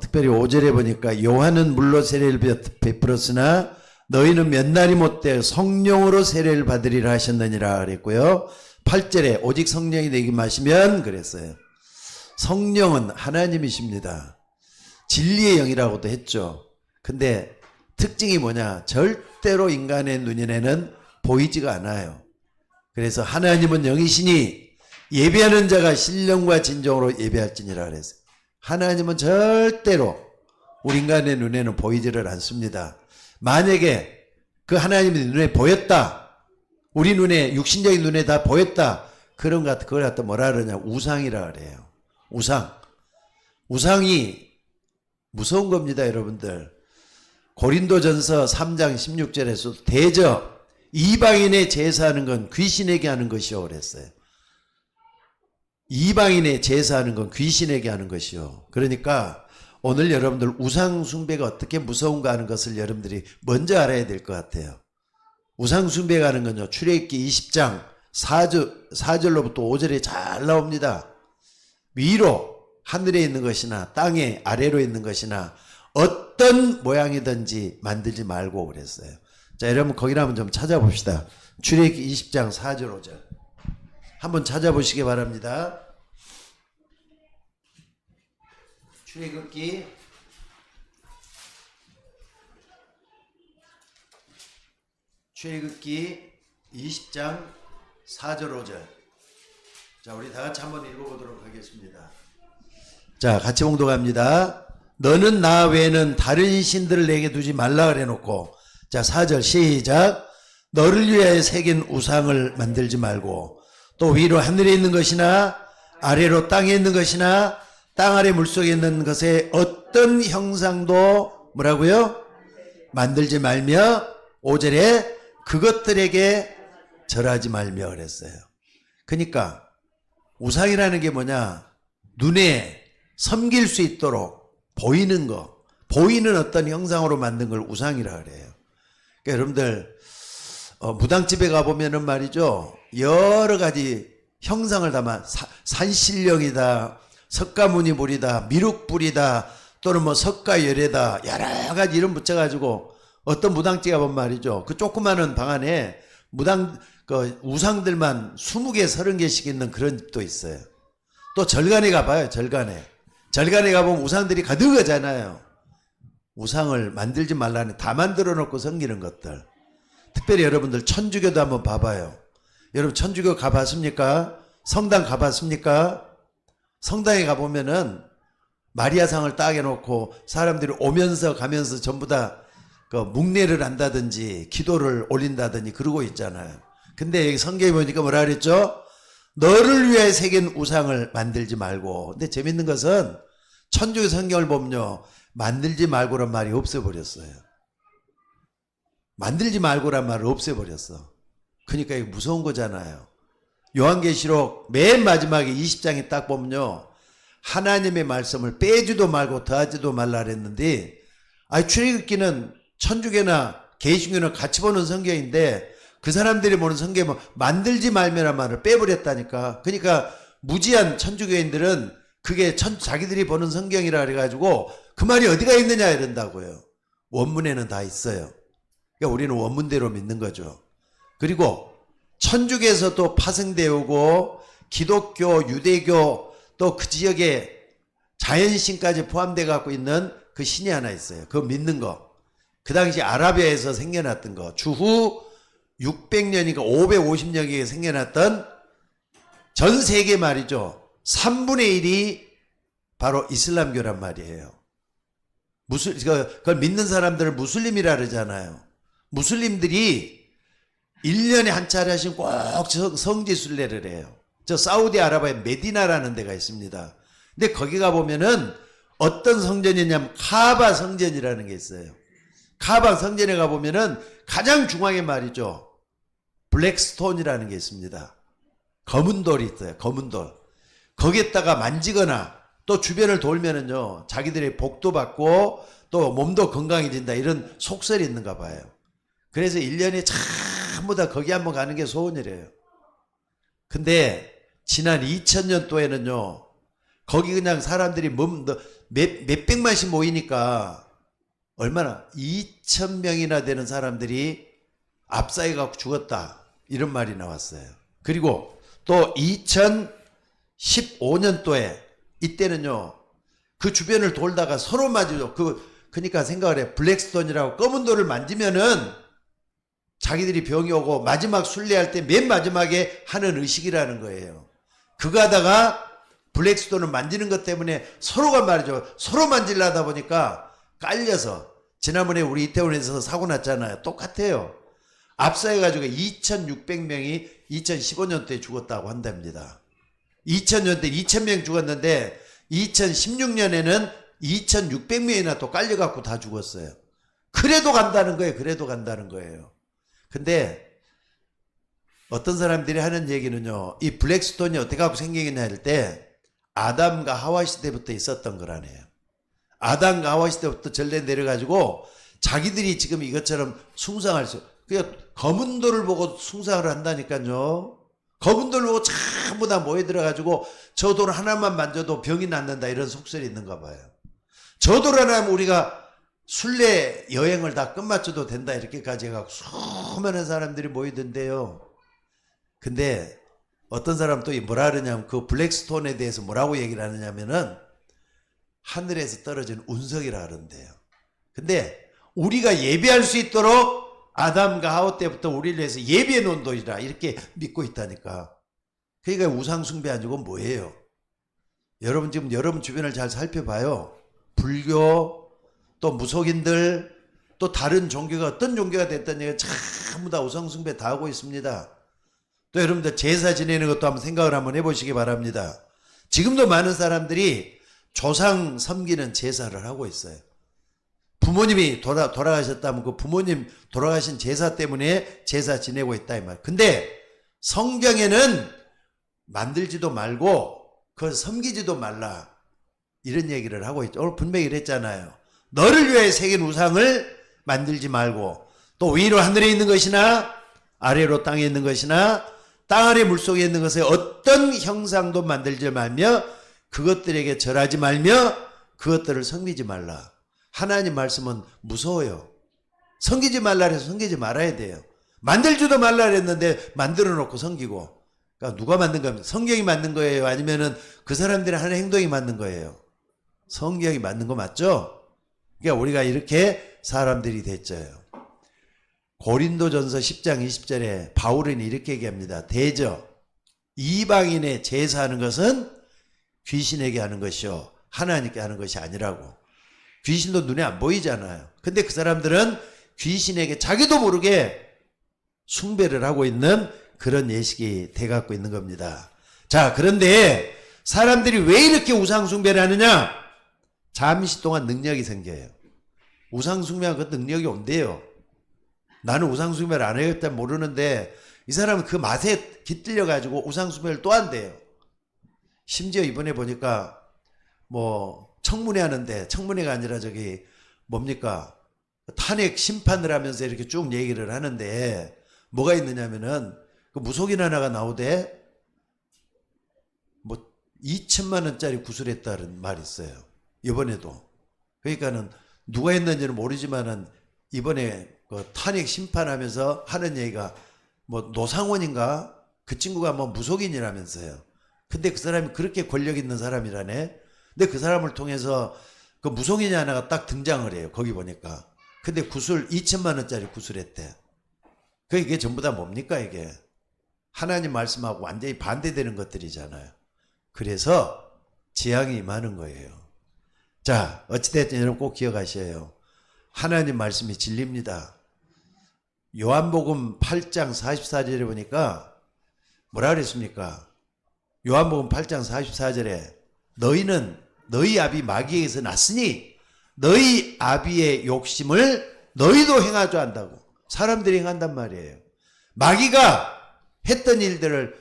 특별히 5절에 보니까 요한은 물로 세례를 베풀었으나 너희는 몇 날이 못되어 성령으로 세례를 받으리라 하셨느니라 그랬고요. 8절에 오직 성령이 내게 마시면 그랬어요. 성령은 하나님이십니다. 진리의 영이라고도 했죠. 근데 특징이 뭐냐? 절대로 인간의 눈에는 보이지가 않아요. 그래서 하나님은 영이시니 예배하는 자가 신령과 진정으로 예배할지니라 그랬어요. 하나님은 절대로 우리 인간의 눈에는 보이지를 않습니다. 만약에 그 하나님의 눈에 보였다, 우리 눈에, 육신적인 눈에 다 보였다, 그걸 갖다 뭐라 그러냐? 우상이라 그래요. 우상이 무서운 겁니다, 여러분들. 고린도전서 3장 16절에서 대저 이방인의 제사하는 건 귀신에게 하는 것이요 그랬어요. 이방인의 제사하는 건 귀신에게 하는 것이요. 그러니까 오늘 여러분들 우상 숭배가 어떻게 무서운가 하는 것을 여러분들이 먼저 알아야 될 것 같아요. 우상 숭배가 하는 건요, 출애굽기 20장 4절로부터 5절에 잘 나옵니다. 위로 하늘에 있는 것이나 땅에 아래로 있는 것이나 어떤 모양이든지 만들지 말고 그랬어요. 자, 여러분 거기를 한번 좀 찾아봅시다. 출애굽기 20장 4절 5절 한번 찾아보시기 바랍니다. 출애굽기 20장 4절 5절. 자, 우리 다 같이 한번 읽어보도록 하겠습니다. 자, 같이 봉독합니다. 너는 나 외에는 다른 신들을 내게 두지 말라 그래 놓고, 자, 4절 시작. 너를 위하여 새긴 우상을 만들지 말고, 또 위로 하늘에 있는 것이나 아래로 땅에 있는 것이나 땅 아래 물속에 있는 것에 어떤 형상도 뭐라고요? 만들지 말며, 5절에 그것들에게 절하지 말며 그랬어요. 그러니까 우상이라는 게 뭐냐? 눈에 섬길 수 있도록 보이는 거, 보이는 어떤 형상으로 만든 걸 우상이라 그래요. 그러니까 여러분들 무당집에 가보면은 말이죠, 여러 가지 형상을 담아 산신령이다, 석가모니불이다, 미륵불이다, 또는 뭐 석가열애다, 여러 가지 이름 붙여가지고 어떤 무당집에 가보면 말이죠, 그 조그마한 방 안에 우상들만 20개, 30개씩 있는 그런 집도 있어요. 또 절간에 가봐요. 절간에 가보면 우상들이 가득하잖아요. 우상을 만들지 말라니 다 만들어 놓고 섬기는 것들. 특별히 여러분들 천주교도 한번 봐봐요. 여러분 천주교 가봤습니까? 성당 가봤습니까? 성당에 가보면은 마리아상을 딱 해놓고 사람들이 오면서 가면서 전부 다 그 묵례를 한다든지 기도를 올린다든지 그러고 있잖아요. 근데 여기 성경에 보니까 뭐라 그랬죠? 너를 위해 새긴 우상을 만들지 말고. 근데 재밌는 것은 천주교 성경을 보면요, 만들지 말고란 말이 없애버렸어요. 만들지 말고란 말을 없애버렸어. 그러니까 이거 무서운 거잖아요. 요한계시록 맨 마지막에 20장에 딱 보면요, 하나님의 말씀을 빼지도 말고 더하지도 말라 그랬는데, 출애굽기는 천주교나 개신교나 같이 보는 성경인데 그 사람들이 보는 성경은 만들지 말며란 말을 빼버렸다니까. 그러니까 무지한 천주교인들은 그게 자기들이 보는 성경이라 그래가지고 그 말이 어디가 있느냐 이런다고요. 원문에는 다 있어요. 그러니까 우리는 원문대로 믿는 거죠. 그리고 천주교에서도 파생되어 오고 기독교, 유대교, 또 그 지역에 자연신까지 포함되어 갖고 있는 그 신이 하나 있어요. 그거 믿는 거. 그 당시 아라비아에서 생겨났던 거. 주후 600년이니까 550년에 생겨났던, 전 세계 말이죠, 3분의 1이 바로 이슬람교란 말이에요. 그걸 믿는 사람들을 무슬림이라 그러잖아요. 무슬림들이 1년에 한 차례씩 꼭 성지순례를 해요. 저 사우디아라비아에 메디나라는 데가 있습니다. 근데 거기 가보면은 어떤 성전이냐면 카바 성전이라는 게 있어요. 카바 성전에 가보면은 가장 중앙에 말이죠, 블랙스톤이라는 게 있습니다. 검은 돌이 있어요. 검은 돌. 거기에다가 만지거나 또 주변을 돌면은요, 자기들의 복도 받고 또 몸도 건강해진다, 이런 속설이 있는가 봐요. 그래서 1년에 전부 다 거기 한번 가는 게 소원이래요. 근데 지난 2000년도에는요, 거기 그냥 사람들이 몇백만씩 모이니까 얼마나 2,000명이나 되는 사람들이 압사해 갖고 죽었다. 이런 말이 나왔어요. 그리고 또 2015년도에 이때는요. 그 주변을 돌다가 서로 맞으죠. 그러니까 생각을 해. 블랙스톤이라고 검은 돌을 만지면은 자기들이 병이 오고 마지막 순례할 때 맨 마지막에 하는 의식이라는 거예요. 그거 하다가 블랙스톤을 만지는 것 때문에 서로가 말이죠. 서로 만질라다 보니까 깔려서 지난번에 우리 이태원에서 사고 났잖아요. 똑같아요. 압사해가지고 2,600명이 2015년도에 죽었다고 한답니다. 2000년대 2,000명 죽었는데 2016년에는 2,600명이나 또 깔려갖고 다 죽었어요. 그래도 간다는 거예요. 그래도 간다는 거예요. 근데 어떤 사람들이 하는 얘기는요. 이 블랙스톤이 어떻게 하고 생기겠냐 할 때 아담과 하와 시대부터 있었던 거라네요. 아담과 하와 시대부터 전래 내려가지고 자기들이 지금 이것처럼 숭상할 수, 그러니까 검은 돌을 보고 숭상을 한다니까요. 검은 돌을 보고 전부 다 모여들어가지고 저 돌 하나만 만져도 병이 낫는다 이런 속설이 있는가 봐요. 저 돌 하나면 우리가 순례 여행을 다 끝마쳐도 된다 이렇게까지 해갖고 수많은 사람들이 모이던데요. 근데 어떤 사람 또 뭐라 그러냐면 그 블랙스톤에 대해서 뭐라고 얘기를 하느냐면은 하늘에서 떨어진 운석이라 그러는데요. 근데 우리가 예배할 수 있도록 아담과 하와 때부터 우리를 위해서 예배해 놓은 돌이라 이렇게 믿고 있다니까. 그러니까 우상 숭배 아니고 뭐예요? 여러분 지금 여러분 주변을 잘 살펴봐요. 불교 또 무속인들 또 다른 종교가 어떤 종교가 됐든 얘가 전부 다 우상 숭배 다 하고 있습니다. 또 여러분들 제사 지내는 것도 한번 생각을 한번 해보시기 바랍니다. 지금도 많은 사람들이 조상 섬기는 제사를 하고 있어요. 부모님이 돌아가셨다면 그 부모님 돌아가신 제사 때문에 제사 지내고 있다 이 말. 근데 성경에는 만들지도 말고 그걸 섬기지도 말라 이런 얘기를 하고 있죠. 오늘 분명히 그랬잖아요. 너를 위해 새긴 우상을 만들지 말고 또 위로 하늘에 있는 것이나 아래로 땅에 있는 것이나 땅 아래 물속에 있는 것에 어떤 형상도 만들지 말며 그것들에게 절하지 말며 그것들을 섬기지 말라. 하나님 말씀은 무서워요. 섬기지 말라 해서 섬기지 말아야 돼요. 만들지도 말라 했는데 만들어 놓고 섬기고. 그러니까 누가 만든 겁니까? 성경이 만든 거예요? 아니면은 그 사람들이 하는 행동이 만든 거예요? 성경이 만든 거 맞죠? 그러니까 우리가 이렇게 사람들이 됐죠. 고린도전서 10장 20절에 바울은 이렇게 얘기합니다. 대저 이방인의 제사하는 것은 귀신에게 하는 것이요 하나님께 하는 것이 아니라고. 귀신도 눈에 안 보이잖아요. 근데 그 사람들은 귀신에게 자기도 모르게 숭배를 하고 있는 그런 예식이 돼갖고 있는 겁니다. 자, 그런데 사람들이 왜 이렇게 우상 숭배를 하느냐? 잠시 동안 능력이 생겨요. 우상 숭배하면 그 능력이 온대요. 나는 우상 숭배를 안 해야겠다 모르는데 이 사람은 그 맛에 깃들려 가지고 우상 숭배를 또 한대요. 심지어 이번에 보니까 뭐 청문회 하는데 청문회가 아니라 저기 뭡니까 탄핵 심판을 하면서 이렇게 쭉 얘기를 하는데 뭐가 있느냐면은 그 무속인 하나가 나오대 뭐 2천만 원짜리 구술했다는 말이 있어요. 이번에도. 그러니까는 누가 했는지는 모르지만은 이번에 그 탄핵 심판하면서 하는 얘기가 뭐 노상원인가 그 친구가 뭐 무속인이라면서요. 근데 그 사람이 그렇게 권력 있는 사람이라네. 근데 그 사람을 통해서 그 무속인이 하나가 딱 등장을 해요. 거기 보니까. 근데 구술 2천만 원짜리 구술했대. 그게 전부 다 뭡니까 이게? 하나님 말씀하고 완전히 반대되는 것들이잖아요. 그래서 재앙이 임하는 거예요. 자, 어찌됐든 여러분 꼭 기억하셔요. 하나님 말씀이 진리입니다. 요한복음 8장 44절에 보니까 뭐라 그랬습니까? 요한복음 8장 44절에 너희는 너희 아비 마귀에게서 났으니 너희 아비의 욕심을 너희도 행하자 한다고. 사람들이 행한단 말이에요. 마귀가 했던 일들을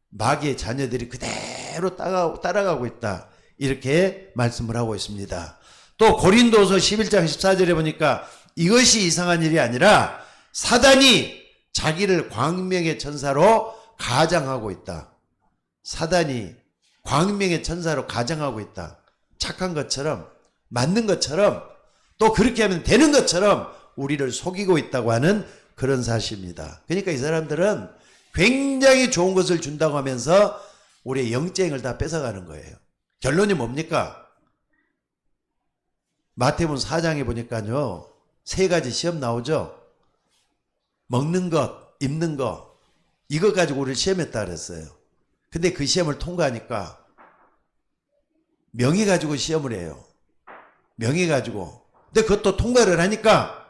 마귀의 자녀들이 그대로 따라가고 있다. 이렇게 말씀을 하고 있습니다. 또 고린도서 11장 14절에 보니까 이것이 이상한 일이 아니라 사단이 자기를 광명의 천사로 가장하고 있다. 사단이 광명의 천사로 가정하고 있다. 착한 것처럼, 맞는 것처럼, 또 그렇게 하면 되는 것처럼 우리를 속이고 있다고 하는 그런 사실입니다. 그러니까 이 사람들은 굉장히 좋은 것을 준다고 하면서 우리의 영쟁을 다 뺏어가는 거예요. 결론이 뭡니까? 마태복음 4장에 보니까요, 3가지 시험 나오죠. 먹는 것, 입는 것, 이것 가지고 우리를 시험했다 그랬어요. 근데 그 시험을 통과하니까 명예 가지고 시험을 해요. 명예 가지고. 근데 그것도 통과를 하니까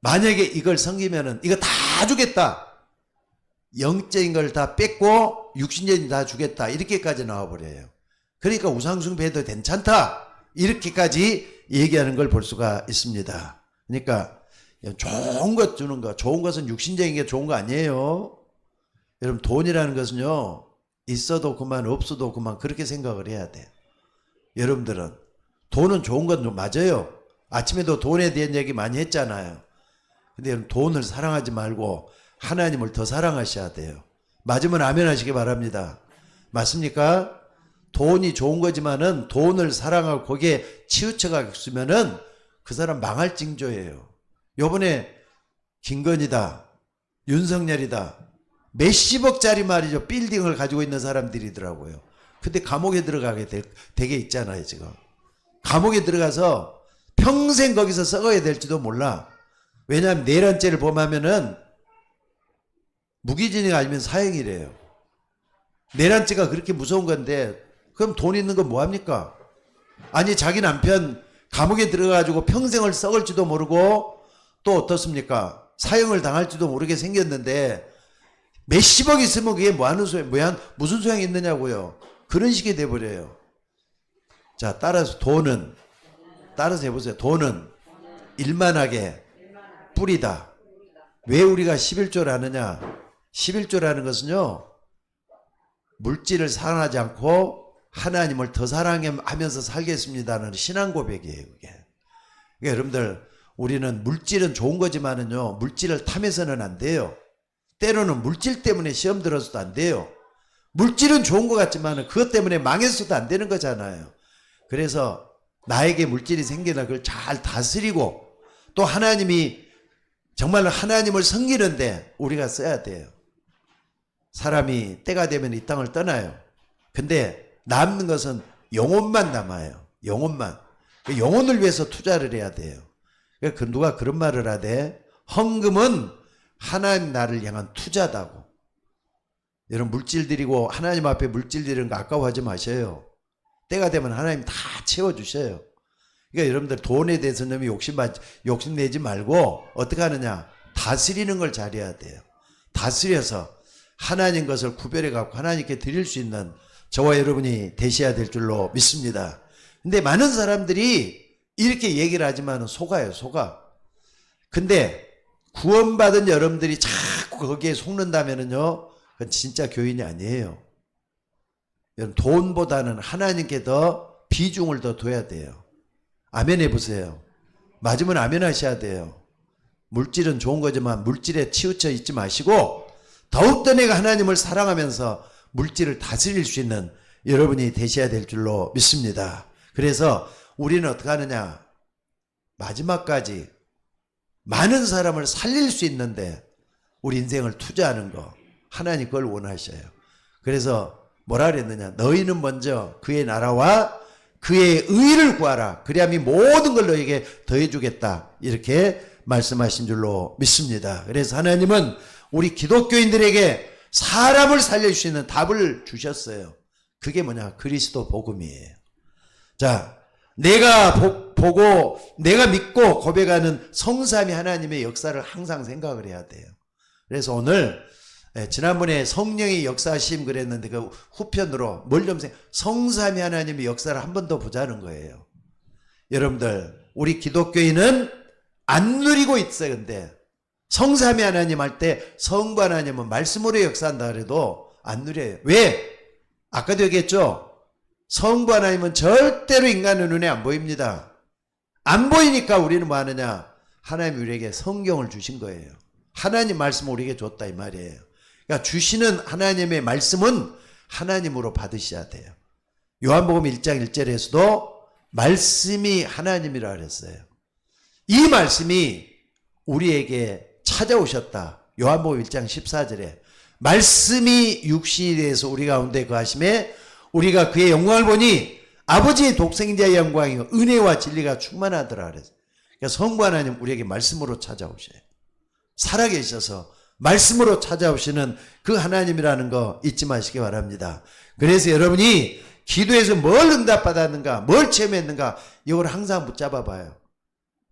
만약에 이걸 섬기면은 이거 다 주겠다. 영적인 걸 다 뺏고 육신적인 다 주겠다. 이렇게까지 나와버려요. 그러니까 우상숭배해도 괜찮다. 이렇게까지 얘기하는 걸 볼 수가 있습니다. 그러니까 좋은 것 주는 거, 좋은 것은 육신적인 게 좋은 거 아니에요. 여러분, 돈이라는 것은요, 있어도 그만 없어도 그만 그렇게 생각을 해야 돼요. 여러분들은 돈은 좋은 건 맞아요. 아침에도 돈에 대한 얘기 많이 했잖아요. 근데 여러분, 돈을 사랑하지 말고 하나님을 더 사랑하셔야 돼요. 맞으면 아멘 하시기 바랍니다. 맞습니까? 돈이 좋은 거지만은 돈을 사랑하고 거기에 치우쳐가겠으면은 그 사람 망할 징조예요. 요번에 김건희다, 윤석열이다, 몇십억짜리 말이죠. 빌딩을 가지고 있는 사람들이더라고요. 근데 감옥에 들어가게 되게 있잖아요, 지금. 감옥에 들어가서 평생 거기서 썩어야 될지도 몰라. 왜냐하면 내란죄를 범하면은 무기징역 아니면 사형이래요. 내란죄가 그렇게 무서운 건데, 그럼 돈 있는 건 뭐합니까? 아니, 자기 남편 감옥에 들어가가지고 평생을 썩을지도 모르고 또 어떻습니까? 사형을 당할지도 모르게 생겼는데 몇십억 있으면 그게 뭐하는 소용, 무슨 소용이 있느냐고요. 그런 식이 돼버려요. 자, 따라서 돈은, 따라서 해보세요. 돈은 일만하게 뿌리다. 왜 우리가 11조를 하느냐? 11조라는 것은요, 물질을 사랑하지 않고 하나님을 더 사랑하면서 살겠습니다는 신앙 고백이에요, 그게. 그러니까 여러분들, 우리는 물질은 좋은 거지만은요, 물질을 탐해서는 안 돼요. 때로는 물질 때문에 시험 들어서도 안 돼요. 물질은 좋은 것 같지만 그것 때문에 망했어도 안 되는 거잖아요. 그래서 나에게 물질이 생기나 그걸 잘 다스리고 또 하나님이 정말로 하나님을 섬기는데 우리가 써야 돼요. 사람이 때가 되면 이 땅을 떠나요. 근데 남는 것은 영혼만 남아요. 영혼만. 영혼을 위해서 투자를 해야 돼요. 그 누가 그런 말을 하대. 헌금은 하나님 나를 향한 투자다고. 여러분, 물질 드리고 하나님 앞에 물질 드리는 거 아까워하지 마셔요. 때가 되면 하나님 다 채워주셔요. 그러니까 여러분들 돈에 대해서 너무 욕심내지 말고 어떻게 하느냐. 다스리는 걸 잘해야 돼요. 다스려서 하나님 것을 구별해 갖고 하나님께 드릴 수 있는 저와 여러분이 되셔야 될 줄로 믿습니다. 근데 많은 사람들이 이렇게 얘기를 하지만 속아요, 속아. 근데 구원받은 여러분들이 자꾸 거기에 속는다면은요, 그건 진짜 교인이 아니에요. 여러분, 돈보다는 하나님께 더 비중을 더 둬야 돼요. 아멘 해보세요. 맞으면 아멘 하셔야 돼요. 물질은 좋은 거지만 물질에 치우쳐 있지 마시고 더욱더 내가 하나님을 사랑하면서 물질을 다스릴 수 있는 여러분이 되셔야 될 줄로 믿습니다. 그래서 우리는 어떻게 하느냐. 마지막까지 많은 사람을 살릴 수 있는데 우리 인생을 투자하는 거 하나님 그걸 원하셔요. 그래서 뭐라 그랬느냐. 너희는 먼저 그의 나라와 그의 의를 구하라. 그리하면 모든 걸 너에게 더해주겠다. 이렇게 말씀하신 줄로 믿습니다. 그래서 하나님은 우리 기독교인들에게 사람을 살릴 수 있는 답을 주셨어요. 그게 뭐냐? 그리스도 복음이에요. 자, 내가 보고 내가 믿고 고백하는 성삼위 하나님의 역사를 항상 생각을 해야 돼요. 그래서 오늘 지난번에 성령의 역사심 그랬는데 그 후편으로 뭘 좀 성삼위 하나님의 역사를 한 번 더 보자는 거예요. 여러분들, 우리 기독교인은 안 누리고 있어요. 근데 성삼위 하나님 할 때 성부 하나님은 말씀으로 역사한다 그래도 안 누려요. 왜? 아까도 얘기했죠. 성부 하나님은 절대로 인간의 눈에 안 보입니다. 안 보이니까 우리는 뭐 하느냐. 하나님이 우리에게 성경을 주신 거예요. 하나님 말씀을 우리에게 줬다 이 말이에요. 그러니까 주시는 하나님의 말씀은 하나님으로 받으셔야 돼요. 요한복음 1장 1절에서도 말씀이 하나님이라 그랬어요. 이 말씀이 우리에게 찾아오셨다. 요한복음 1장 14절에 말씀이 육신이 되어서 우리 가운데 거하심에 우리가 그의 영광을 보니 아버지의 독생자의 영광이 은혜와 진리가 충만하더라 그랬어요. 그러니까 성부 하나님 우리에게 말씀으로 찾아오셔요. 살아계셔서 말씀으로 찾아오시는 그 하나님이라는 거 잊지 마시기 바랍니다. 그래서 여러분이 기도에서 뭘 응답받았는가, 뭘 체험했는가, 이걸 항상 붙잡아 봐요.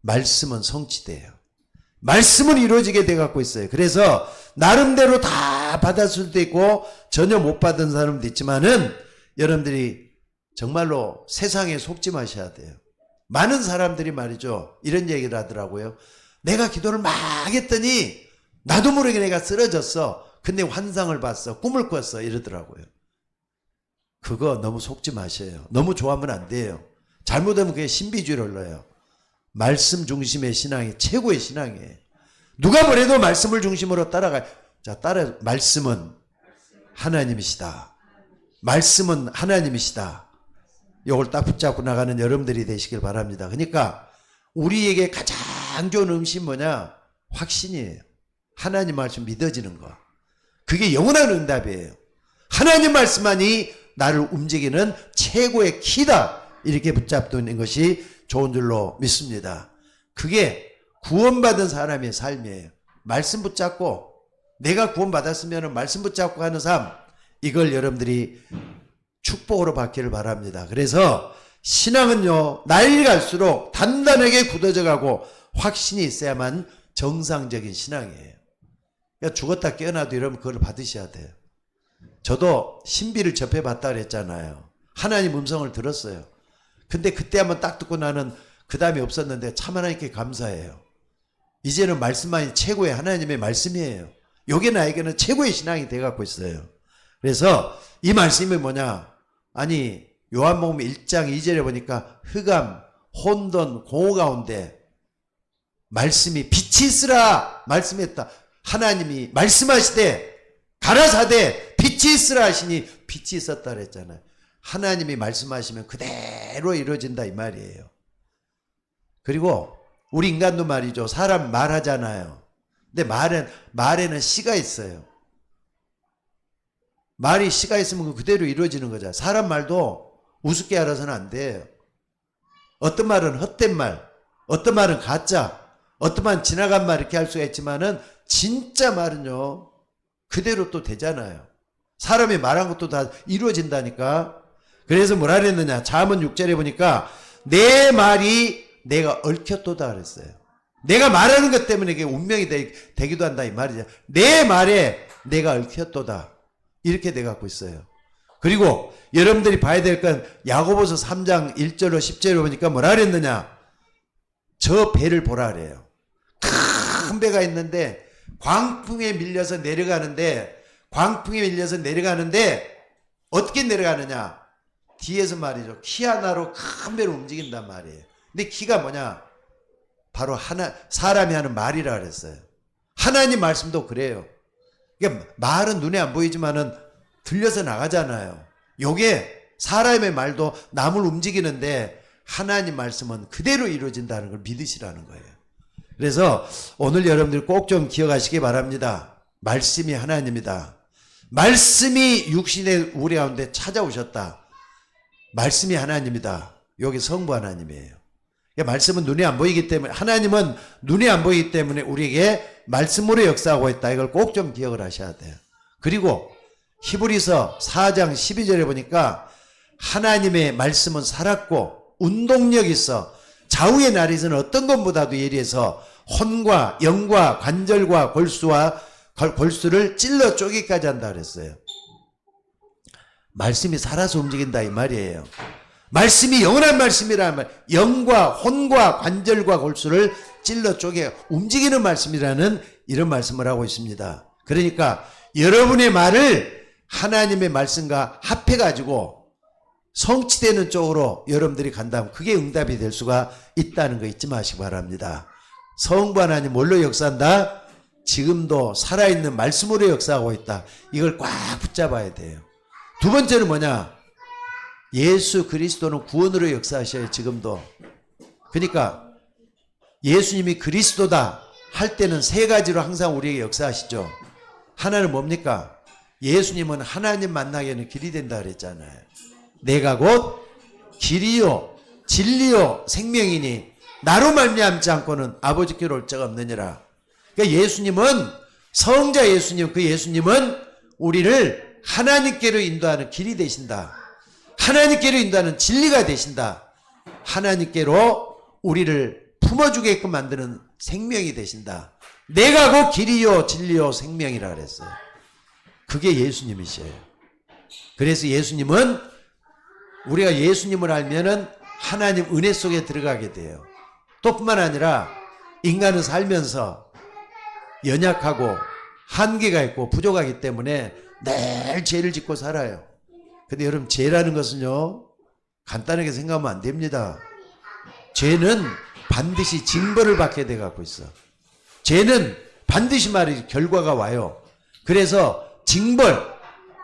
말씀은 성취돼요. 말씀은 이루어지게 돼 갖고 있어요. 그래서 나름대로 다 받았을 수도 있고 전혀 못 받은 사람도 있지만은 여러분들이 정말로 세상에 속지 마셔야 돼요. 많은 사람들이 말이죠, 이런 얘기를 하더라고요. 내가 기도를 막 했더니 나도 모르게 내가 쓰러졌어. 근데 환상을 봤어. 꿈을 꿨어. 이러더라고요. 그거 너무 속지 마셔요. 너무 좋아하면 안 돼요. 잘못하면 그게 신비주의를 흘러요. 말씀 중심의 신앙이 최고의 신앙이에요. 누가 뭐래도 말씀을 중심으로 따라가요. 자, 말씀은 하나님이시다. 말씀은 하나님이시다. 이걸 딱 붙잡고 나가는 여러분들이 되시길 바랍니다. 그러니까 우리에게 가장 좋은 음식이 뭐냐? 확신이에요. 하나님 말씀 믿어지는 거. 그게 영원한 응답이에요. 하나님 말씀만이 나를 움직이는 최고의 키다. 이렇게 붙잡는 것이 좋은 줄로 믿습니다. 그게 구원받은 사람의 삶이에요. 말씀 붙잡고 내가 구원받았으면 말씀 붙잡고 하는 삶, 이걸 여러분들이 축복으로 받기를 바랍니다. 그래서 신앙은요, 날이 갈수록 단단하게 굳어져 가고 확신이 있어야만 정상적인 신앙이에요. 그러니까 죽었다 깨어나도 여러분 그걸 받으셔야 돼요. 저도 신비를 접해봤다 그랬잖아요. 하나님 음성을 들었어요. 근데 그때 한번 딱 듣고 나는 그 다음에 없었는데 참 하나님께 감사해요. 이제는 말씀만이 최고의 하나님의 말씀이에요. 요게 나에게는 최고의 신앙이 돼갖고 있어요. 그래서 이 말씀이 뭐냐? 아니, 요한복음 1장 2절에 보니까 흑암, 혼돈, 공허 가운데 말씀이 빛이 있으라 말씀했다. 하나님이 말씀하시되 가라사대 빛이 있으라 하시니 빛이 있었다 그랬잖아요. 하나님이 말씀하시면 그대로 이루어진다 이 말이에요. 그리고 우리 인간도 말이죠. 사람 말하잖아요. 근데 말에는 씨가 있어요. 말이 씨가 있으면 그대로 이루어지는 거잖아요. 사람 말도 우습게 알아서는 안 돼요. 어떤 말은 헛된 말, 어떤 말은 가짜, 어떤 말은 지나간 말 이렇게 할 수가 있지만은 진짜 말은요 그대로 또 되잖아요. 사람이 말한 것도 다 이루어진다니까. 그래서 뭐라 그랬느냐, 잠언 6절에 보니까 내 말이 내가 얽혔도다 그랬어요. 내가 말하는 것 때문에 이게 운명이 되기도 한다 이 말이죠. 내 말에 내가 얽혔도다 이렇게 돼 갖고 있어요. 그리고 여러분들이 봐야 될 건 야고보서 3장 1절로 10절에 보니까 뭐라 그랬느냐, 저 배를 보라 그래요. 큰 배가 있는데 광풍에 밀려서 내려가는데, 광풍에 밀려서 내려가는데 어떻게 내려가느냐, 뒤에서 말이죠, 키 하나로 큰 배를 움직인단 말이에요. 근데 키가 뭐냐, 바로 사람이 하는 말이라 그랬어요. 하나님 말씀도 그래요. 그러니까 말은 눈에 안 보이지만은 들려서 나가잖아요. 요게 사람의 말도 남을 움직이는데 하나님 말씀은 그대로 이루어진다는 걸 믿으시라는 거예요. 그래서 오늘 여러분들 꼭 좀 기억하시기 바랍니다. 말씀이 하나님이다. 말씀이 육신의 우리 가운데 찾아오셨다. 말씀이 하나님이다. 여기 성부 하나님이에요. 그러니까 말씀은 눈에 안 보이기 때문에, 하나님은 눈에 안 보이기 때문에 우리에게 말씀으로 역사하고 있다. 이걸 꼭 좀 기억을 하셔야 돼요. 그리고 히브리서 4장 12절에 보니까 하나님의 말씀은 살았고 운동력 있어 좌우의 날에서는 어떤 것보다도 예리해서 혼과 영과 관절과 골수를 찔러 쪼개기까지 한다 그랬어요. 말씀이 살아서 움직인다 이 말이에요. 말씀이 영원한 말씀이라는 말, 영과 혼과 관절과 골수를 찔러 쪼개 움직이는 말씀이라는 이런 말씀을 하고 있습니다. 그러니까 여러분의 말을 하나님의 말씀과 합해가지고 성취되는 쪽으로 여러분들이 간다면 그게 응답이 될 수가 있다는 거 잊지 마시기 바랍니다. 성부 하나님 뭘로 역사한다? 지금도 살아있는 말씀으로 역사하고 있다. 이걸 꽉 붙잡아야 돼요. 두 번째는 뭐냐? 예수 그리스도는 구원으로 역사하셔요. 지금도. 그러니까 예수님이 그리스도다 할 때는 세 가지로 항상 우리에게 역사하시죠. 하나는 뭡니까? 예수님은 하나님 만나게 하는 길이 된다 그랬잖아요. 내가 곧 길이요 진리요 생명이니 나로 말미암지 않고는 아버지께로 올 자가 없느니라. 그러니까 예수님은, 성자 예수님, 그 예수님은 우리를 하나님께로 인도하는 길이 되신다. 하나님께로 인도하는 진리가 되신다. 하나님께로 우리를 품어주게끔 만드는 생명이 되신다. 내가 곧 길이요 진리요 생명이라 그랬어요. 그게 예수님이셔요. 그래서 예수님은, 우리가 예수님을 알면은 하나님 은혜 속에 들어가게 돼요. 또 뿐만 아니라 인간은 살면서 연약하고 한계가 있고 부족하기 때문에 늘 죄를 짓고 살아요. 근데 여러분, 죄라는 것은요, 간단하게 생각하면 안 됩니다. 죄는 반드시 징벌을 받게 돼 갖고 있어. 죄는 반드시 말이 결과가 와요. 그래서 징벌,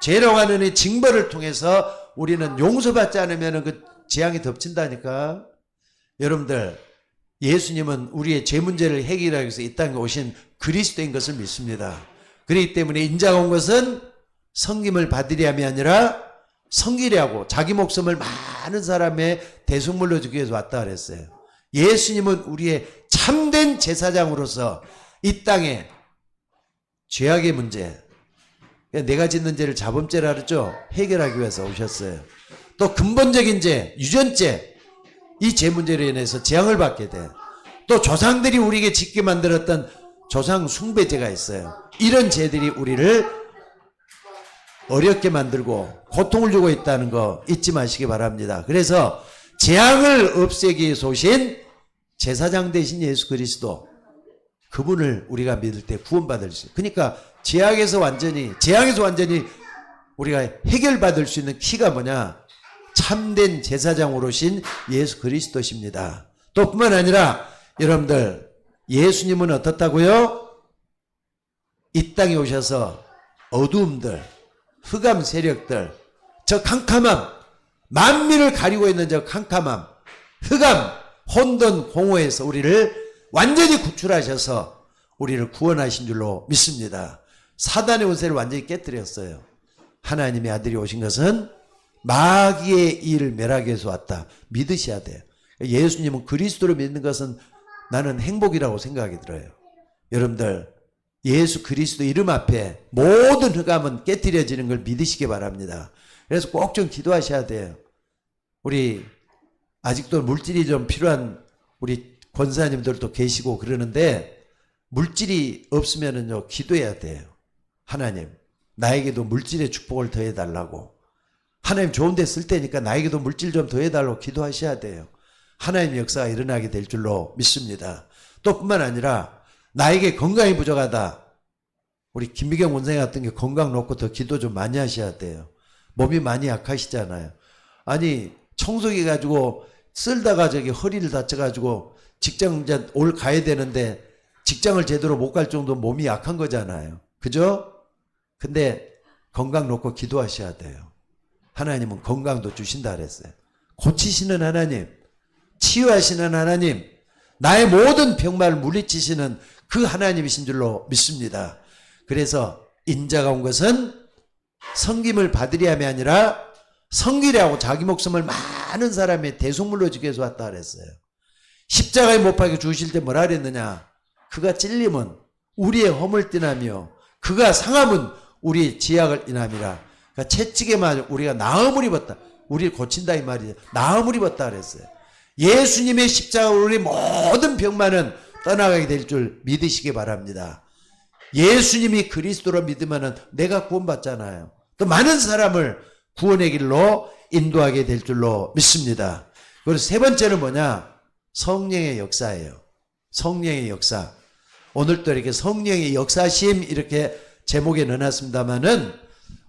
죄라고 하는 이 징벌을 통해서 우리는 용서받지 않으면 그 재앙이 덮친다니까. 여러분들, 예수님은 우리의 죄 문제를 해결하기 위해서 이 땅에 오신 그리스도인 것을 믿습니다. 그렇기 때문에 인자가 온 것은 섬김을 받으려 함이 아니라 섬기려 하고 자기 목숨을 많은 사람의 대속물로 주기 위해서 왔다 그랬어요. 예수님은 우리의 참된 제사장으로서 이 땅에 죄악의 문제, 내가 짓는 죄를 자범죄라 그러죠. 해결하기 위해서 오셨어요. 또 근본적인 죄, 유전죄, 이 죄 문제로 인해서 재앙을 받게 돼. 또 조상들이 우리에게 짓게 만들었던 조상 숭배죄가 있어요. 이런 죄들이 우리를 어렵게 만들고 고통을 주고 있다는 거 잊지 마시기 바랍니다. 그래서 재앙을 없애기 위해서 오신 제사장 되신 예수 그리스도, 그분을 우리가 믿을 때 구원받을 수 있어요. 그러니까 재앙에서 완전히 우리가 해결받을 수 있는 키가 뭐냐? 참된 제사장으로 오신 예수 그리스도십니다. 또 뿐만 아니라 여러분들, 예수님은 어떻다고요? 이 땅에 오셔서 어두움들, 흑암 세력들, 저 캄캄함, 만민을 가리고 있는 저 캄캄함, 흑암, 혼돈, 공허에서 우리를 완전히 구출하셔서 우리를 구원하신 줄로 믿습니다. 사단의 권세를 완전히 깨뜨렸어요. 하나님의 아들이 오신 것은 마귀의 일을 멸하기 위해서 왔다. 믿으셔야 돼요. 예수님은 그리스도를 믿는 것은 나는 행복이라고 생각이 들어요. 여러분들, 예수 그리스도 이름 앞에 모든 흑암은 깨뜨려지는 걸 믿으시기 바랍니다. 그래서 꼭 좀 기도하셔야 돼요. 우리 아직도 물질이 좀 필요한 우리 권사님들도 계시고 그러는데, 물질이 없으면은요, 기도해야 돼요. 하나님, 나에게도 물질의 축복을 더해달라고. 하나님 좋은 데 쓸 테니까 나에게도 물질 좀 더해달라고 기도하셔야 돼요. 하나님의 역사가 일어나게 될 줄로 믿습니다. 또 뿐만 아니라 나에게 건강이 부족하다. 우리 김미경 원장님 같은 게 건강 놓고 더 기도 좀 많이 하셔야 돼요. 몸이 많이 약하시잖아요. 아니, 청소기 가지고 쓸다가 저기 허리를 다쳐가지고 직장 이제 올 가야 되는데 직장을 제대로 못 갈 정도 몸이 약한 거잖아요. 그죠? 근데 건강 놓고 기도하셔야 돼요. 하나님은 건강도 주신다 그랬어요. 고치시는 하나님, 치유하시는 하나님, 나의 모든 병마를 물리치시는 그 하나님이신 줄로 믿습니다. 그래서 인자가 온 것은 섬김을 받으려 함이 아니라 섬기려 하고 자기 목숨을 많은 사람의 대속물로 주기 위해서 왔다 그랬어요. 십자가에 못 박혀 죽으실 때 뭐라 그랬느냐? 그가 찔림은 우리의 허물 띠나며 그가 상함은 우리의 지약을 인함이라. 그러니까 채찍에 맞아 우리가 나음을 입었다. 우리를 고친다 이 말이죠. 나음을 입었다 그랬어요. 예수님의 십자가로 우리 모든 병만은 떠나가게 될 줄 믿으시기 바랍니다. 예수님이 그리스도로 믿으면 내가 구원받잖아요. 또 많은 사람을 구원의 길로 인도하게 될 줄로 믿습니다. 그리고 세 번째는 뭐냐? 성령의 역사예요. 성령의 역사. 오늘도 이렇게 성령의 역사심 이렇게 제목에 넣어놨습니다만은,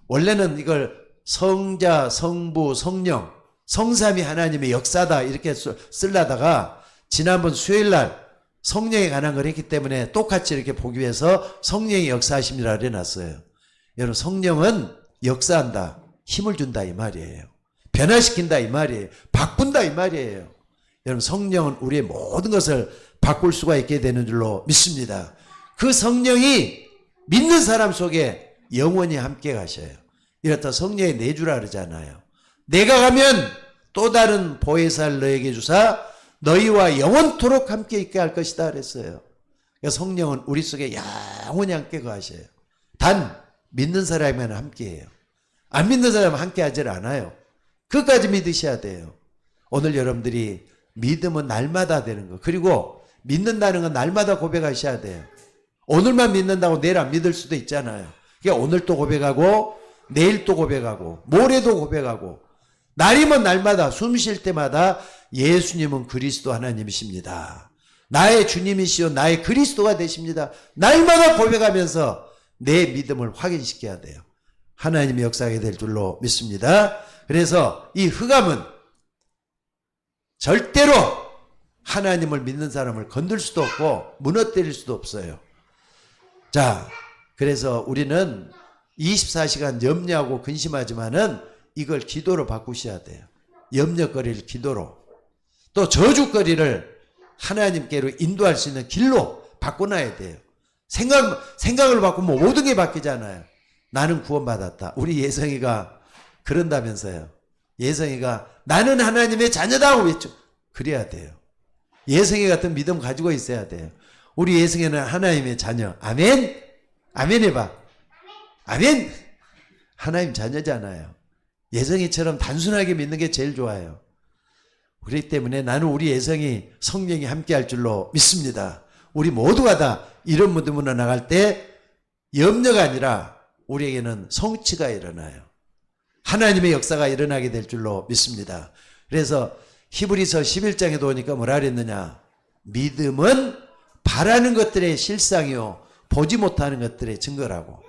원래는 이걸 성자, 성부, 성령, 성삼위 하나님의 역사다 이렇게 쓰려다가 지난번 수요일날 성령에 관한 걸 했기 때문에 똑같이 이렇게 보기 위해서 성령의 역사심이라 해놨어요. 여러분, 성령은 역사한다. 힘을 준다 이 말이에요. 변화시킨다 이 말이에요. 바꾼다 이 말이에요. 여러분 성령은 우리의 모든 것을 바꿀 수가 있게 되는 줄로 믿습니다. 그 성령이 믿는 사람 속에 영원히 함께 가셔요. 이렇다 성령의 내주라 그러잖아요. 내가 가면 또 다른 보혜사를 너에게 주사 너희와 영원토록 함께 있게 할 것이다 그랬어요. 그러니까 성령은 우리 속에 영원히 함께 거하셔요. 단 믿는 사람이면 함께해요. 안 믿는 사람은 함께하지 않아요. 그것까지 믿으셔야 돼요. 오늘 여러분들이 믿음은 날마다 되는 거. 그리고 믿는다는 건 날마다 고백하셔야 돼요. 오늘만 믿는다고 내일 안 믿을 수도 있잖아요. 그러니까 오늘 또 고백하고 내일 또 고백하고 모레도 고백하고 날이면 날마다 숨 쉴 때마다 예수님은 그리스도 하나님이십니다. 나의 주님이시요 나의 그리스도가 되십니다. 날마다 고백하면서 내 믿음을 확인시켜야 돼요. 하나님이 역사하게 될 줄로 믿습니다. 그래서 이 흑암은 절대로 하나님을 믿는 사람을 건들 수도 없고 무너뜨릴 수도 없어요. 자, 그래서 우리는 24시간 염려하고 근심하지만은 이걸 기도로 바꾸셔야 돼요. 염려거리를 기도로. 또 저주거리를 하나님께로 인도할 수 있는 길로 바꿔놔야 돼요. 생각을 바꾸면 모든 게 바뀌잖아요. 나는 구원받았다. 우리 예성이가 그런다면서요. 예성이가 나는 하나님의 자녀다 하고 외쳐. 그래야 돼요. 예성이 같은 믿음 가지고 있어야 돼요. 우리 예성이는 하나님의 자녀. 아멘? 아멘 해봐. 아멘? 하나님 자녀잖아요. 예성이처럼 단순하게 믿는 게 제일 좋아요. 그렇기 때문에 나는 우리 예성이 성령이 함께 할 줄로 믿습니다. 우리 모두가 다 이런 믿음으로 나갈 때 염려가 아니라 우리에게는 성취가 일어나요. 하나님의 역사가 일어나게 될 줄로 믿습니다. 그래서 히브리서 11장에도 오니까 뭐라 그랬느냐. 믿음은 바라는 것들의 실상이요 보지 못하는 것들의 증거라고.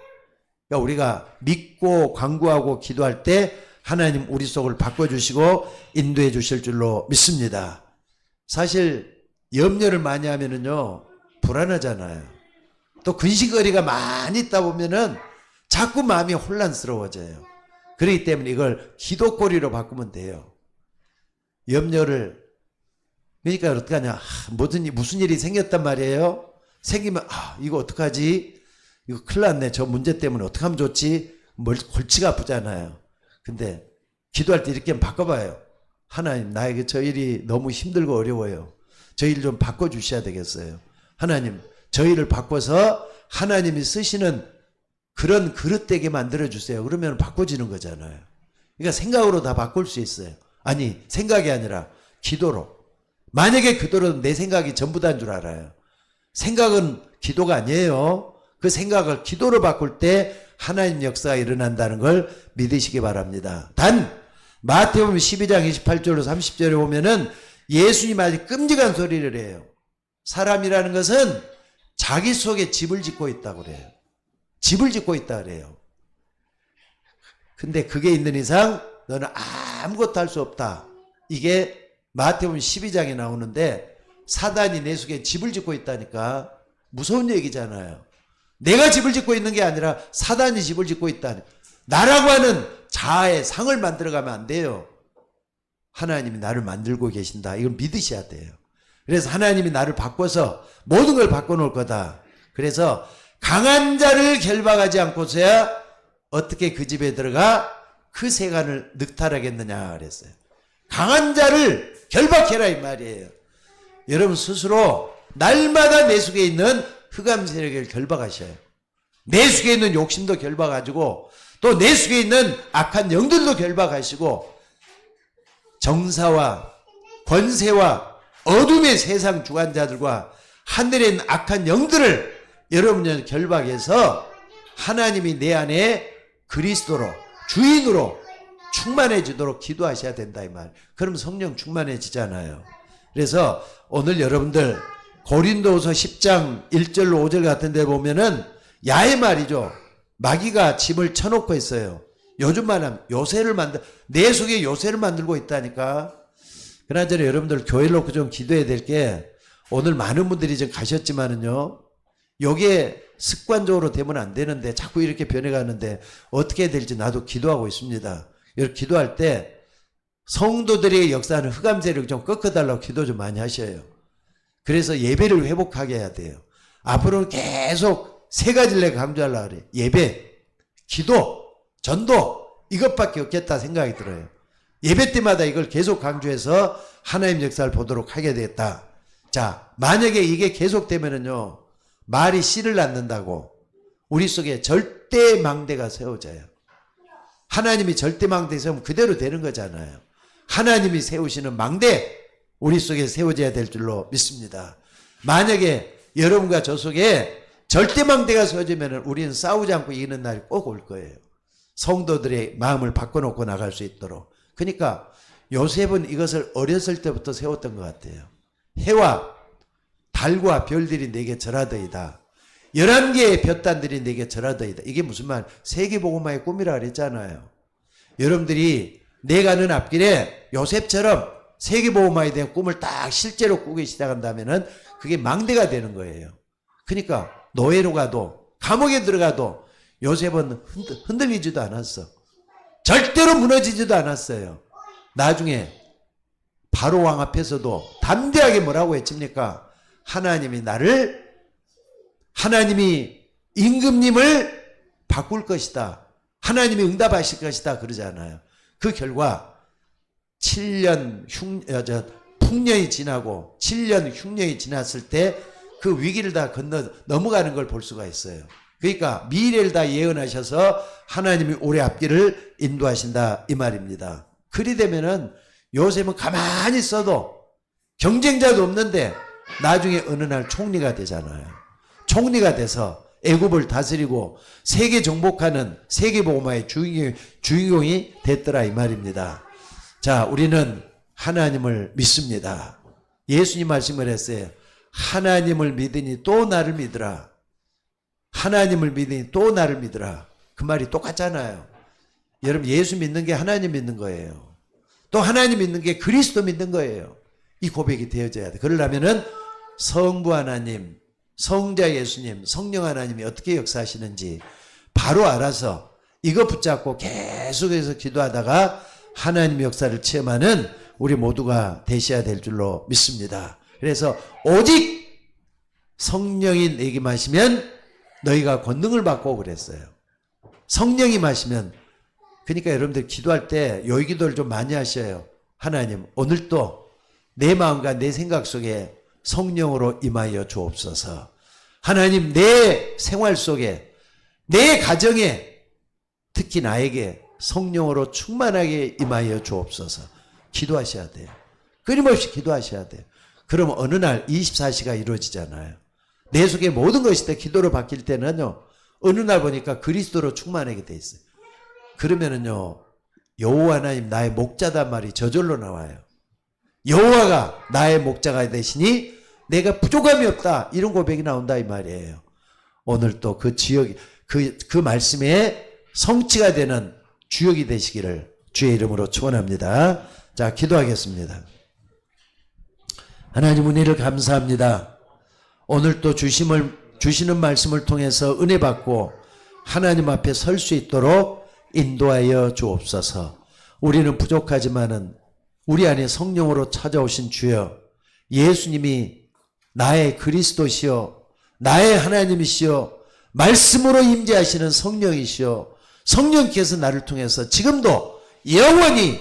그러니까 우리가 믿고 간구하고 기도할 때 하나님 우리 속을 바꿔주시고 인도해 주실 줄로 믿습니다. 사실 염려를 많이 하면은요 불안하잖아요. 또 근심거리가 많이 있다 보면은 자꾸 마음이 혼란스러워져요. 그렇기 때문에 이걸 기도거리로 바꾸면 돼요. 염려를 그러니까 어떡하냐. 무슨 일이 생겼단 말이에요. 생기면 이거 어떡하지? 이거 큰일 났네. 저 문제 때문에 어떻게 하면 좋지? 골치가 아프잖아요. 근데 기도할 때 이렇게 바꿔봐요. 하나님 나에게 저 일이 너무 힘들고 어려워요. 저 일 좀 바꿔주셔야 되겠어요. 하나님 저 일을 바꿔서 하나님이 쓰시는 그런 그릇되게 만들어주세요. 그러면 바꿔지는 거잖아요. 그러니까 생각으로 다 바꿀 수 있어요. 아니 생각이 아니라 기도로. 만약에 기도로 내 생각이 전부다인 줄 알아요. 생각은 기도가 아니에요. 그 생각을 기도로 바꿀 때 하나님 역사가 일어난다는 걸 믿으시기 바랍니다. 단 마태복음 12장 28절로 30절에 보면은 예수님 아주 끔찍한 소리를 해요. 사람이라는 것은 자기 속에 집을 짓고 있다고 그래요. 집을 짓고 있다 그래요. 근데 그게 있는 이상 너는 아무것도 할 수 없다. 이게 마태복음 12장에 나오는데 사단이 내 속에 집을 짓고 있다니까 무서운 얘기잖아요. 내가 집을 짓고 있는 게 아니라 사단이 집을 짓고 있다니. 나라고 하는 자아의 상을 만들어가면 안 돼요. 하나님이 나를 만들고 계신다. 이걸 믿으셔야 돼요. 그래서 하나님이 나를 바꿔서 모든 걸 바꿔놓을 거다. 그래서 강한 자를 결박하지 않고서야 어떻게 그 집에 들어가 그 세간을 늑탈하겠느냐 그랬어요. 강한 자를 결박해라 이 말이에요. 여러분 스스로 날마다 내 속에 있는 흑암 세력을 결박하셔요. 내 속에 있는 욕심도 결박하시고 또 내 속에 있는 악한 영들도 결박하시고 정사와 권세와 어둠의 세상 주관자들과 하늘에 있는 악한 영들을 여러분이 결박해서 하나님이 내 안에 그리스도로 주인으로 충만해지도록 기도하셔야 된다 이 말. 그럼 성령 충만해지잖아요. 그래서 오늘 여러분들 고린도후서 10장 1절로 5절 같은 데 보면은 야의 말이죠. 마귀가 집을 쳐놓고 있어요. 요즘 말하면 요새를 내 속에 요새를 만들고 있다니까. 그나저나 여러분들 교회를 놓고 좀 기도해야 될 게 오늘 많은 분들이 좀 가셨지만은요. 요게 습관적으로 되면 안 되는데 자꾸 이렇게 변해가는데 어떻게 해야 될지 나도 기도하고 있습니다. 이렇게 기도할 때 성도들의 역사는 흑암세를 좀 꺾어달라고 기도 좀 많이 하셔요. 그래서 예배를 회복하게 해야 돼요. 앞으로는 계속 세 가지를 내가 강조하려고 그래요. 예배, 기도, 전도, 이것밖에 없겠다 생각이 들어요. 예배 때마다 이걸 계속 강조해서 하나님 역사를 보도록 하게 되겠다. 자, 만약에 이게 계속되면은요, 말이 씨를 낳는다고 우리 속에 절대망대가 세워져요. 하나님이 절대망대 세우면 그대로 되는 거잖아요. 하나님이 세우시는 망대, 우리 속에 세워져야 될 줄로 믿습니다. 만약에 여러분과 저 속에 절대망대가 세워지면 우리는 싸우지 않고 이기는 날이 꼭 올 거예요. 성도들의 마음을 바꿔놓고 나갈 수 있도록. 그러니까 요셉은 이것을 어렸을 때부터 세웠던 것 같아요. 해와 달과 별들이 내게 절하더이다. 11개의 볕단들이 내게 절하더이다. 이게 무슨 말? 세계복음화의 꿈이라 그랬잖아요. 여러분들이 내가 가는 앞길에 요셉처럼 세계복음화에 대한 꿈을 딱 실제로 꾸기 시작한다면은 그게 망대가 되는 거예요. 그러니까 노예로 가도 감옥에 들어가도 요셉은 흔들리지도 않았어. 절대로 무너지지도 않았어요. 나중에 바로 왕 앞에서도 담대하게 뭐라고 외칩니까? 하나님이 임금님을 바꿀 것이다. 하나님이 응답하실 것이다. 그러잖아요. 그 결과 7년 풍년이 지나고 7년 흉년이 지났을 때 그 위기를 다 넘어가는 걸 볼 수가 있어요. 그러니까 미래를 다 예언하셔서 하나님이 올해 앞길을 인도하신다 이 말입니다. 그리 되면은 요셉은 가만히 있어도 경쟁자도 없는데 나중에 어느 날 총리가 되잖아요. 총리가 돼서 애굽을 다스리고 세계 정복하는 세계복음화의 주인공이 됐더라 이 말입니다. 자, 우리는 하나님을 믿습니다. 예수님 말씀을 했어요. 하나님을 믿으니 또 나를 믿으라. 하나님을 믿으니 또 나를 믿으라. 그 말이 똑같잖아요. 여러분, 예수 믿는 게 하나님 믿는 거예요. 또 하나님 믿는 게 그리스도 믿는 거예요. 이 고백이 되어져야 돼. 그러려면은 성부 하나님, 성자 예수님, 성령 하나님이 어떻게 역사하시는지 바로 알아서 이거 붙잡고 계속해서 기도하다가 하나님 역사를 체험하는 우리 모두가 되셔야 될 줄로 믿습니다. 그래서 오직 성령이 내게 마시면 너희가 권능을 받고 그랬어요. 성령이 마시면. 그러니까 여러분들 기도할 때 요 기도를 좀 많이 하셔요. 하나님, 오늘도 내 마음과 내 생각 속에 성령으로 임하여 주옵소서. 하나님, 내 생활 속에, 내 가정에, 특히 나에게 성령으로 충만하게 임하여 주옵소서. 기도하셔야 돼요. 끊임없이 기도하셔야 돼요. 그러면 어느 날 24시가 이루어지잖아요. 내 속에 모든 것이 다 기도로 바뀔 때는요, 어느 날 보니까 그리스도로 충만하게 돼 있어요. 그러면은요, 여호와 하나님 나의 목자단 말이 저절로 나와요. 여호와가 나의 목자가 되시니 내가 부족함이 없다. 이런 고백이 나온다 이 말이에요. 오늘 또 그 지역이 그 말씀의 성취가 되는 주역이 되시기를 주의 이름으로 축원합니다. 자, 기도하겠습니다. 하나님 은혜를 감사합니다. 오늘 또 주시는 말씀을 통해서 은혜 받고 하나님 앞에 설 수 있도록 인도하여 주옵소서. 우리는 부족하지만은 우리 안에 성령으로 찾아오신 주여, 예수님이 나의 그리스도시여, 나의 하나님이시여, 말씀으로 임재하시는 성령이시여, 성령께서 나를 통해서 지금도 영원히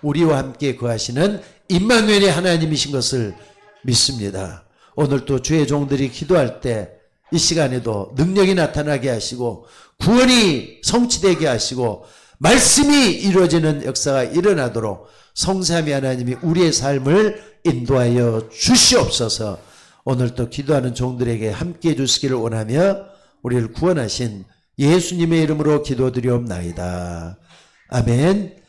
우리와 함께 거하시는 임마누엘의 하나님이신 것을 믿습니다. 오늘 또 주의 종들이 기도할 때 이 시간에도 능력이 나타나게 하시고 구원이 성취되게 하시고 말씀이 이루어지는 역사가 일어나도록 성삼위 하나님이 우리의 삶을 인도하여 주시옵소서. 오늘 또 기도하는 종들에게 함께해 주시기를 원하며 우리를 구원하신 예수님의 이름으로 기도드리옵나이다. 아멘.